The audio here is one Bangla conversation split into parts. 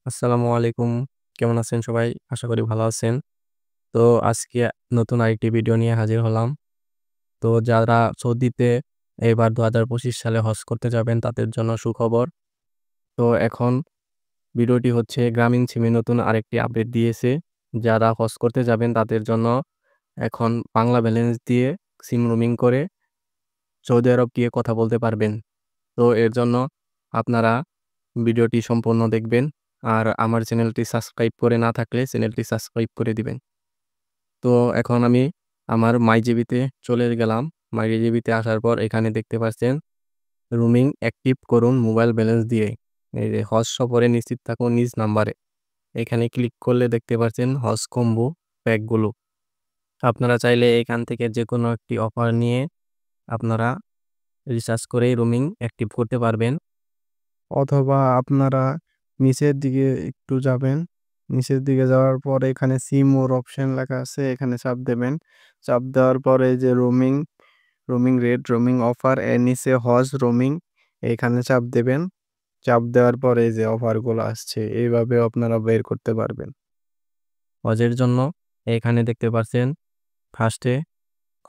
আসসালামু আলাইকুম। কেমন আছেন সবাই? আশা করি ভালো আছেন। তো আজকে নতুন আরেকটি ভিডিও নিয়ে হাজির হলাম। তো যারা সৌদিতে এবার ২০২৫ সালে হজ করতে যাবেন তাদের জন্য সুখবর। তো এখন ভিডিওটি হচ্ছে গ্রামীণ সিমে নতুন আরেকটি আপডেট দিয়েছে। যারা হজ করতে যাবেন তাদের জন্য এখন বাংলা ব্যালেন্স দিয়ে সিম রোমিং করে সৌদি আরব গিয়ে কথা বলতে পারবেন। তো এর জন্য আপনারা ভিডিওটি সম্পূর্ণ দেখবেন। আর আমার চ্যানেলটি সাবস্ক্রাইব করে না থাকলে চ্যানেলটি সাবস্ক্রাইব করে দিবেন। তো এখন আমি আমার মাইজিবিতে চলে গেলাম। মাইজিবিতে আসার পর এখানে দেখতে পাচ্ছেন রোমিং অ্যাক্টিভ করুন মোবাইল ব্যালেন্স দিয়ে। এই যে হজ সফরে নিশ্চিত থাকুন নিজ নাম্বারে। এখানে ক্লিক করলে দেখতে পাচ্ছেন হজ কম্বো প্যাকগুলো। আপনারা চাইলে এখান থেকে যেকোনো একটি অফার নিয়ে আপনারা রিচার্জ করেই রোমিং অ্যাক্টিভ করতে পারবেন। অথবা আপনারা নিচের দিকে একটু যাবেন। নিচের দিকে যাওয়ার পরে এখানে সিম মোর অপশন লেখা আছে, এখানে চাপ দেবেন। চাপ দেওয়ার পরে এই যে রোমিং রেট, রোমিং অফার, এর নিচে হজ রোমিং, এখানে চাপ দেবেন। চাপ দেওয়ার পরে এই যে অফারগুলো আসছে, এইভাবে আপনারা বের করতে পারবেন। হজের জন্য এখানে দেখতে পাচ্ছেন ফার্স্টে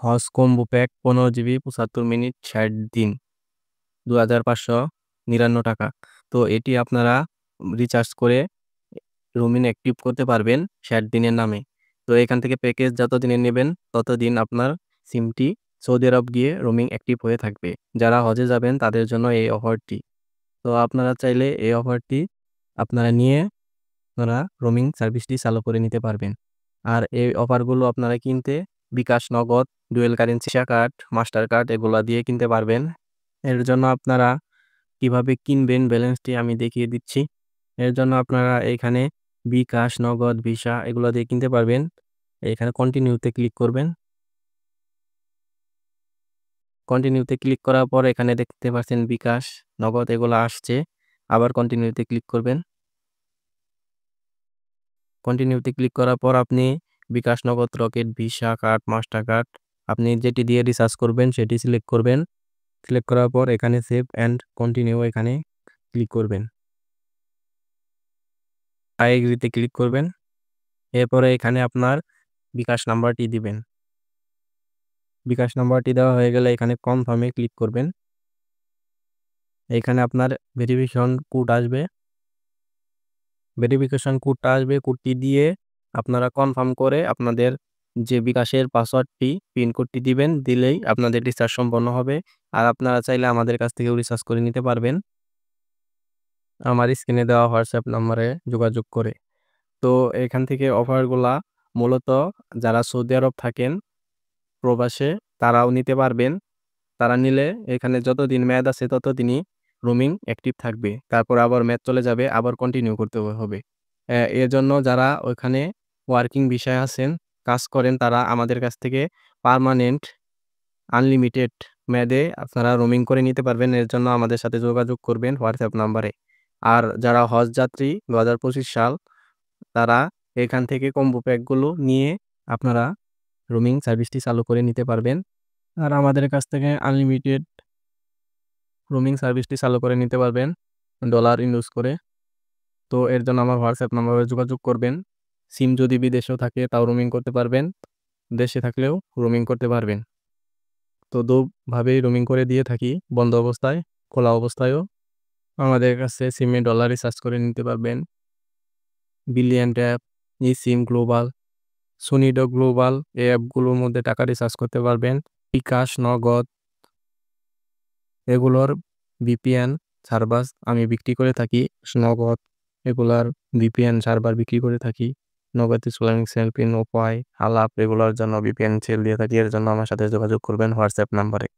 হজ কম্বো প্যাক 15 জিবি 75 মিনিট 60 দিন ২,৫৯৯ টাকা। তো এটি আপনারা রিচার্জ করে রোমিং অ্যাক্টিভ করতে পারবেন 60 দিনের নামে। তো এখান থেকে প্যাকেজ যত দিনের নেবেন ততদিন আপনার সিমটি সৌদি আরব গিয়ে রোমিং অ্যাক্টিভ হয়ে থাকবে। যারা হজে যাবেন তাদের জন্য এই অফারটি। তো আপনারা চাইলে এই অফারটি আপনারা নিয়ে আপনারা রোমিং সার্ভিসটি চালু করে নিতে পারবেন। আর এই অফারগুলো আপনারা কিনতে বিকাশ, নগদ, dual currency, visa card, master card এগুলা দিয়ে কিনতে পারবেন। এর জন্য আপনারা কিভাবে কিনবেন ব্যালেন্সটি আমি দেখিয়ে দিচ্ছি। এর জন্য আপনারা এখানে বিকাশ, নগদ, ভিসা এগুলো দিয়ে কিনতে পারবেন। এখানে কন্টিনিউতে ক্লিক করবেন। কন্টিনিউতে ক্লিক করার পর এখানে দেখতে পাচ্ছেন বিকাশ, নগদ এগুলো আসছে। আবার কন্টিনিউতে ক্লিক করবেন। কন্টিনিউতে ক্লিক করার পর আপনি বিকাশ, নগদ, rocket, visa card, master card আপনি যেটি দিয়ে রিচার্জ করবেন সেটি সিলেক্ট করবেন। সিলেক্ট করার পর এখানে সেভ অ্যান্ড কন্টিনিউ এখানে ক্লিক করবেন। আই এগ্রিতে ক্লিক করবেন। এরপরে এখানে আপনার বিকাশ নাম্বারটি দিবেন। বিকাশ নাম্বারটি দেওয়া হয়ে গেলে এখানে কনফার্মে ক্লিক করবেন। এখানে আপনার ভেরিফিকেশন কোড আসবে। ভেরিফিকেশন কোডটা আসবে, কোডটি দিয়ে আপনারা কনফার্ম করে আপনাদের যে বিকাশের পাসওয়ার্ডটি পিন কোডটি দিবেন। দিলেই আপনাদের রিচার্জ সম্পন্ন হবে। আর আপনারা চাইলে আমাদের কাছ থেকেও রিচার্জ করে নিতে পারবেন আমার স্ক্রিনে দেওয়া হোয়াটসঅ্যাপ নম্বরে যোগাযোগ করে। তো এখান থেকে অফারগুলা মূলত যারা সৌদি আরব থাকেন প্রবাসে তারাও নিতে পারবেন। তারা নিলে এখানে যতদিন মেয়াদ আছে ততদিনই রোমিং অ্যাক্টিভ থাকবে। তারপর আবার মেয়াদ চলে যাবে, আবার কন্টিনিউ করতে হবে। এর জন্য যারা ওইখানে ওয়ার্কিং ভিসায় আছেন, কাজ করেন তারা আমাদের কাছ থেকে পার্মানেন্ট আনলিমিটেড মেয়াদে আপনারা রোমিং করে নিতে পারবেন। এর জন্য আমাদের সাথে যোগাযোগ করবেন হোয়াটসঅ্যাপ নাম্বারে। আর যারা হজ যাত্রী ২০২৫ সাল তারা এখান থেকে কম্বো প্যাকগুলো নিয়ে আপনারা রোমিং সার্ভিসটি চালু করে নিতে পারবেন। আর আমাদের কাছ থেকে আনলিমিটেড রোমিং সার্ভিসটি চালু করে নিতে পারবেন ডলার ইউজ করে। তো এর জন্য আমার হোয়াটসঅ্যাপ নাম্বারে যোগাযোগ করবেন। সিম যদি বিদেশেও থাকে তাও রোমিং করতে পারবেন, দেশে থাকলেও রোমিং করতে পারবেন। তো দুভাবেই রোমিং করে দিয়ে থাকি, বন্ধ অবস্থায়, খোলা অবস্থায়ও। আমাদের কাছে সিমে ডলার রিচার্জ করে নিতে পারবেন। বিলিয়ন অ্যাপ, ইসিম গ্লোবাল, সুনিডো গ্লোবাল এই অ্যাপগুলোর মধ্যে টাকা রিচার্জ করতে পারবেন। বিকাশ, নগদ এগুলোর ভিপিএন সার্ভার আমি বিক্রি করে থাকি। নগদ এগুলার ভিপিএন সার্ভার বিক্রি করে থাকি। নগদ ইসলামিক সেলফিন, উপায়, আলাপ এগুলোর জন্য ভিপিএন সেল দিয়ে থাকি। এর জন্য আমার সাথে যোগাযোগ করবেন হোয়াটসঅ্যাপ নাম্বারে।